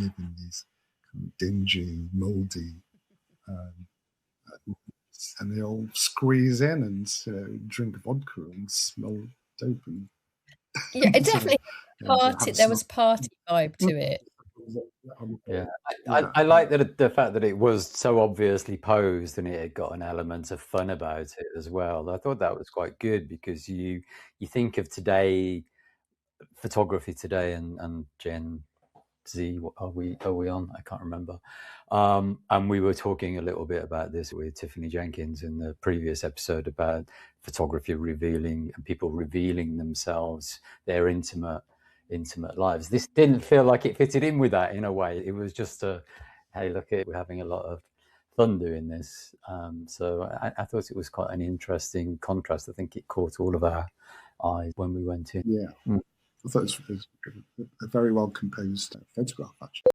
live in these kind of dingy, mouldy, and they all squeeze in and drink vodka and smell dope. And yeah, it definitely party. There was a party vibe to it. Yeah, I like the fact that it was so obviously posed and it had got an element of fun about it as well. I thought that was quite good because you think of today, photography today, and Gen Z. Are we on? I can't remember. And we were talking a little bit about this with Tiffany Jenkins in the previous episode about photography revealing and people revealing themselves, their intimate lives. This didn't feel like it fitted in with that in a way. It was just hey, look, we're having a lot of fun doing this. So I thought it was quite an interesting contrast. I think it caught all of our eyes when we went in. Yeah. I thought it was a very well composed photograph, actually.